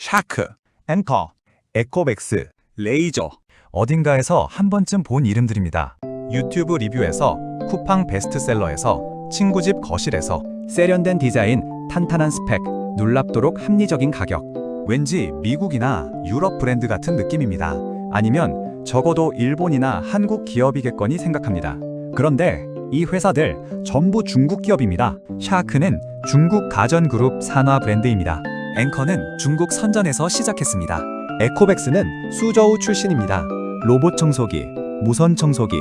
샤크, 앵커, 에코백스, 레이저. 어딘가에서 한 번쯤 본 이름들입니다. 유튜브 리뷰에서, 쿠팡 베스트셀러에서, 친구집 거실에서, 세련된 디자인, 탄탄한 스펙, 놀랍도록 합리적인 가격. 왠지 미국이나 유럽 브랜드 같은 느낌입니다. 아니면 적어도 일본이나 한국 기업이겠거니 생각합니다. 그런데 이 회사들 전부 중국 기업입니다. 샤크는 중국 가전그룹 산화 브랜드입니다. 앵커는 중국 선전에서 시작했습니다. 에코백스는 수저우 출신입니다. 로봇 청소기, 무선 청소기,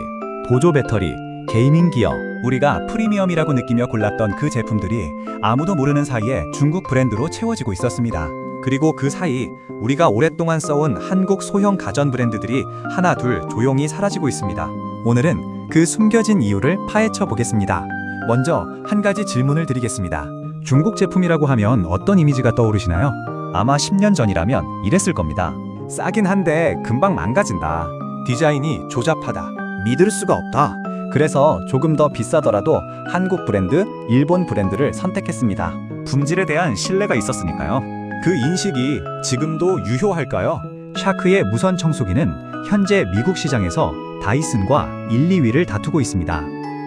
보조 배터리, 게이밍 기어. 우리가 프리미엄이라고 느끼며 골랐던 그 제품들이 아무도 모르는 사이에 중국 브랜드로 채워지고 있었습니다. 그리고 그 사이 우리가 오랫동안 써온 한국 소형 가전 브랜드들이 하나 둘 조용히 사라지고 있습니다. 오늘은 그 숨겨진 이유를 파헤쳐 보겠습니다. 먼저 한 가지 질문을 드리겠습니다. 중국 제품이라고 하면 어떤 이미지가 떠오르시나요? 아마 10년 전이라면 이랬을 겁니다. 싸긴 한데 금방 망가진다. 디자인이 조잡하다. 믿을 수가 없다. 그래서 조금 더 비싸더라도 한국 브랜드, 일본 브랜드를 선택했습니다. 품질에 대한 신뢰가 있었으니까요. 그 인식이 지금도 유효할까요? 샤크의 무선 청소기는 현재 미국 시장에서 다이슨과 1, 2위를 다투고 있습니다.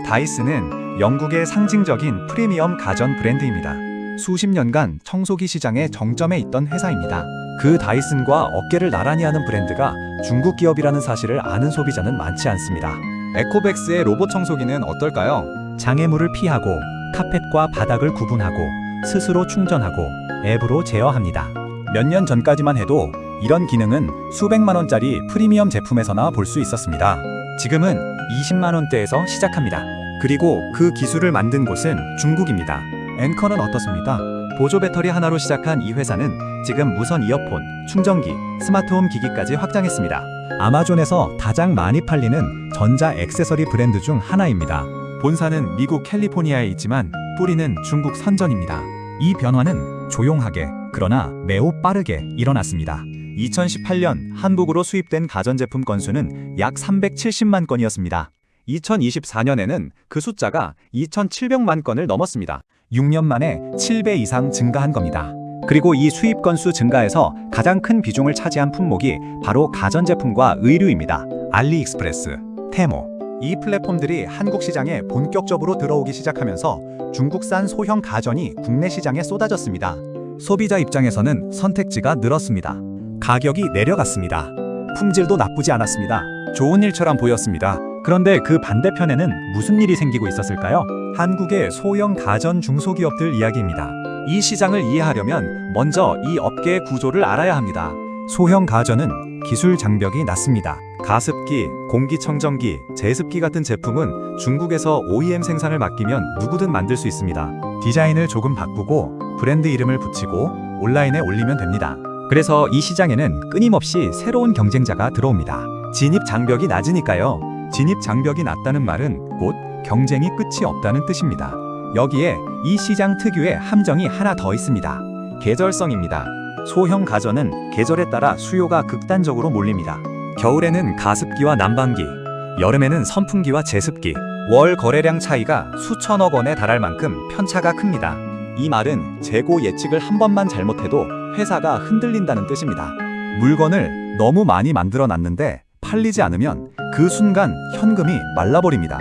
다이슨은 영국의 상징적인 프리미엄 가전 브랜드입니다. 수십 년간 청소기 시장의 정점에 있던 회사입니다. 그 다이슨과 어깨를 나란히 하는 브랜드가 중국 기업이라는 사실을 아는 소비자는 많지 않습니다. 에코백스의 로봇 청소기는 어떨까요? 장애물을 피하고 카펫과 바닥을 구분하고 스스로 충전하고 앱으로 제어합니다. 몇 년 전까지만 해도 이런 기능은 수백만 원짜리 프리미엄 제품에서나 볼 수 있었습니다. 지금은 20만 원대에서 시작합니다. 그리고 그 기술을 만든 곳은 중국입니다. 앵커는 어떻습니까? 보조 배터리 하나로 시작한 이 회사는 지금 무선 이어폰, 충전기, 스마트홈 기기까지 확장했습니다. 아마존에서 가장 많이 팔리는 전자 액세서리 브랜드 중 하나입니다. 본사는 미국 캘리포니아에 있지만 뿌리는 중국 선전입니다. 이 변화는 조용하게 그러나 매우 빠르게 일어났습니다. 2018년 한국으로 수입된 가전제품 건수는 약 370만 건이었습니다. 2024년에는 그 숫자가 2,700만 건을 넘었습니다. 6년 만에 7배 이상 증가한 겁니다. 그리고 이 수입 건수 증가에서 가장 큰 비중을 차지한 품목이 바로 가전제품과 의류입니다. 알리익스프레스, 테모. 이 플랫폼들이 한국 시장에 본격적으로 들어오기 시작하면서 중국산 소형 가전이 국내 시장에 쏟아졌습니다. 소비자 입장에서는 선택지가 늘었습니다. 가격이 내려갔습니다. 품질도 나쁘지 않았습니다. 좋은 일처럼 보였습니다. 그런데 그 반대편에는 무슨 일이 생기고 있었을까요? 한국의 소형 가전 중소기업들 이야기입니다. 이 시장을 이해하려면 먼저 이 업계의 구조를 알아야 합니다. 소형 가전은 기술 장벽이 낮습니다. 가습기, 공기청정기, 제습기 같은 제품은 중국에서 OEM 생산을 맡기면 누구든 만들 수 있습니다. 디자인을 조금 바꾸고 브랜드 이름을 붙이고 온라인에 올리면 됩니다. 그래서 이 시장에는 끊임없이 새로운 경쟁자가 들어옵니다. 진입 장벽이 낮으니까요. 진입 장벽이 낮다는 말은 곧 경쟁이 끝이 없다는 뜻입니다. 여기에 이 시장 특유의 함정이 하나 더 있습니다. 계절성입니다. 소형 가전은 계절에 따라 수요가 극단적으로 몰립니다. 겨울에는 가습기와 난방기, 여름에는 선풍기와 제습기. 월 거래량 차이가 수천억 원에 달할 만큼 편차가 큽니다. 이 말은 재고 예측을 한 번만 잘못해도 회사가 흔들린다는 뜻입니다. 물건을 너무 많이 만들어 놨는데 팔리지 않으면 그 순간 현금이 말라버립니다.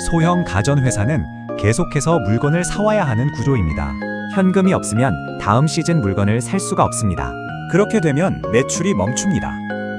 소형 가전 회사는 계속해서 물건을 사와야 하는 구조입니다. 현금이 없으면 다음 시즌 물건을 살 수가 없습니다. 그렇게 되면 매출이 멈춥니다.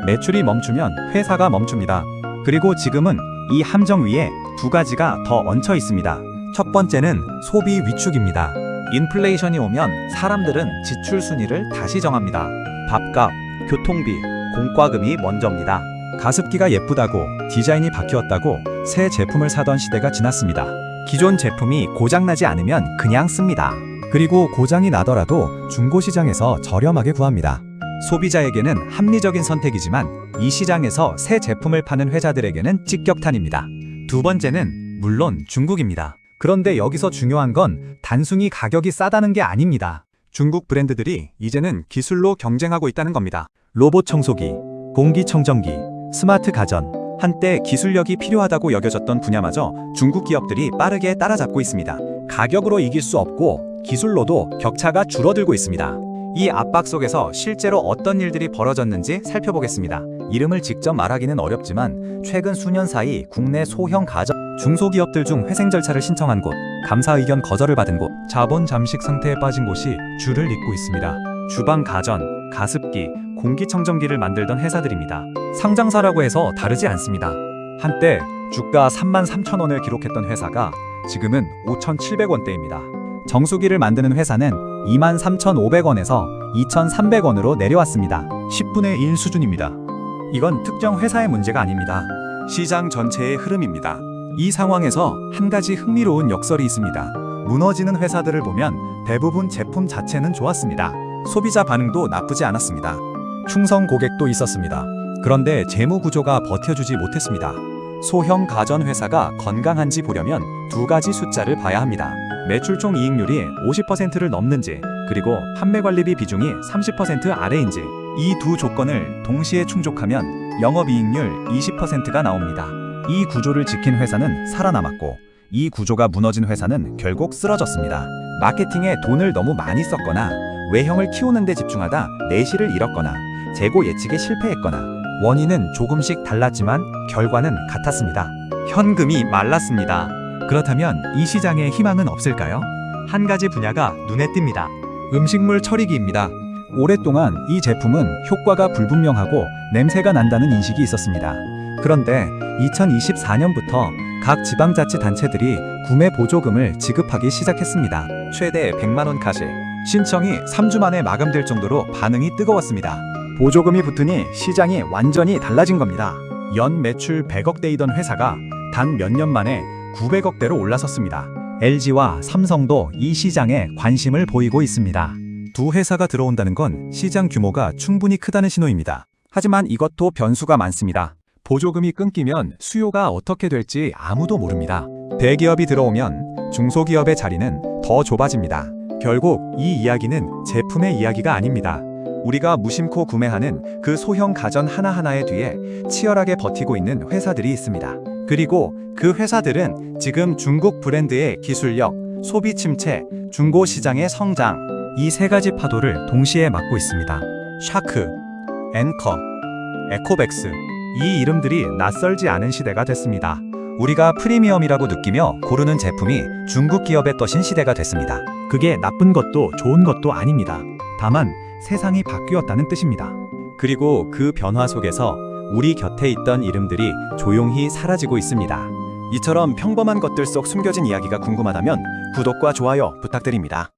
매출이 멈추면 회사가 멈춥니다. 그리고 지금은 이 함정 위에 두 가지가 더 얹혀 있습니다. 첫 번째는 소비 위축입니다. 인플레이션이 오면 사람들은 지출 순위를 다시 정합니다. 밥값, 교통비, 공과금이 먼저입니다. 가습기가 예쁘다고, 디자인이 바뀌었다고 새 제품을 사던 시대가 지났습니다. 기존 제품이 고장나지 않으면 그냥 씁니다. 그리고 고장이 나더라도 중고시장에서 저렴하게 구합니다. 소비자에게는 합리적인 선택이지만 이 시장에서 새 제품을 파는 회사들에게는 직격탄입니다. 두 번째는 물론 중국입니다. 그런데 여기서 중요한 건 단순히 가격이 싸다는 게 아닙니다. 중국 브랜드들이 이제는 기술로 경쟁하고 있다는 겁니다. 로봇 청소기, 공기청정기, 스마트 가전, 한때 기술력이 필요하다고 여겨졌던 분야마저 중국 기업들이 빠르게 따라잡고 있습니다. 가격으로 이길 수 없고 기술로도 격차가 줄어들고 있습니다. 이 압박 속에서 실제로 어떤 일들이 벌어졌는지 살펴보겠습니다. 이름을 직접 말하기는 어렵지만 최근 수년 사이 국내 소형 가전 중소기업들 중 회생 절차를 신청한 곳, 감사 의견 거절을 받은 곳, 자본 잠식 상태에 빠진 곳이 줄을 잇고 있습니다. 주방 가전, 가습기, 공기청정기를 만들던 회사들입니다. 상장사라고 해서 다르지 않습니다. 한때 주가 33,000원을 기록했던 회사가 지금은 5,700원대입니다. 정수기를 만드는 회사는 23,500원에서 2,300원으로 내려왔습니다. 10분의 1 수준입니다. 이건 특정 회사의 문제가 아닙니다. 시장 전체의 흐름입니다. 이 상황에서 한 가지 흥미로운 역설이 있습니다. 무너지는 회사들을 보면 대부분 제품 자체는 좋았습니다. 소비자 반응도 나쁘지 않았습니다. 충성 고객도 있었습니다. 그런데 재무 구조가 버텨주지 못했습니다. 소형 가전 회사가 건강한지 보려면 두 가지 숫자를 봐야 합니다. 매출 총 이익률이 50%를 넘는지, 그리고 판매 관리비 비중이 30% 아래인지, 이 두 조건을 동시에 충족하면 영업이익률 20%가 나옵니다. 이 구조를 지킨 회사는 살아남았고, 이 구조가 무너진 회사는 결국 쓰러졌습니다. 마케팅에 돈을 너무 많이 썼거나, 외형을 키우는 데 집중하다 내실을 잃었거나, 재고 예측에 실패했거나, 원인은 조금씩 달랐지만 결과는 같았습니다. 현금이 말랐습니다. 그렇다면 이 시장에 희망은 없을까요? 한 가지 분야가 눈에 띕니다. 음식물 처리기입니다. 오랫동안 이 제품은 효과가 불분명하고 냄새가 난다는 인식이 있었습니다. 그런데 2024년부터 각 지방자치단체들이 구매 보조금을 지급하기 시작했습니다. 최대 100만원 카시. 신청이 3주 만에 마감될 정도로 반응이 뜨거웠습니다. 보조금이 붙으니 시장이 완전히 달라진 겁니다. 연 매출 100억대이던 회사가 단 몇 년 만에 900억대로 올라섰습니다. LG와 삼성도 이 시장에 관심을 보이고 있습니다. 두 회사가 들어온다는 건 시장 규모가 충분히 크다는 신호입니다. 하지만 이것도 변수가 많습니다. 보조금이 끊기면 수요가 어떻게 될지 아무도 모릅니다. 대기업이 들어오면 중소기업의 자리는 더 좁아집니다. 결국 이 이야기는 제품의 이야기가 아닙니다. 우리가 무심코 구매하는 그 소형 가전 하나하나의 뒤에 치열하게 버티고 있는 회사들이 있습니다. 그리고 그 회사들은 지금 중국 브랜드의 기술력, 소비 침체, 중고 시장의 성장, 이 세 가지 파도를 동시에 맞고 있습니다. 샤크, 앤커, 에코백스, 이 이름들이 낯설지 않은 시대가 됐습니다. 우리가 프리미엄이라고 느끼며 고르는 제품이 중국 기업의 떠신 시대가 됐습니다. 그게 나쁜 것도 좋은 것도 아닙니다. 다만 세상이 바뀌었다는 뜻입니다. 그리고 그 변화 속에서 우리 곁에 있던 이름들이 조용히 사라지고 있습니다. 이처럼 평범한 것들 속 숨겨진 이야기가 궁금하다면 구독과 좋아요 부탁드립니다.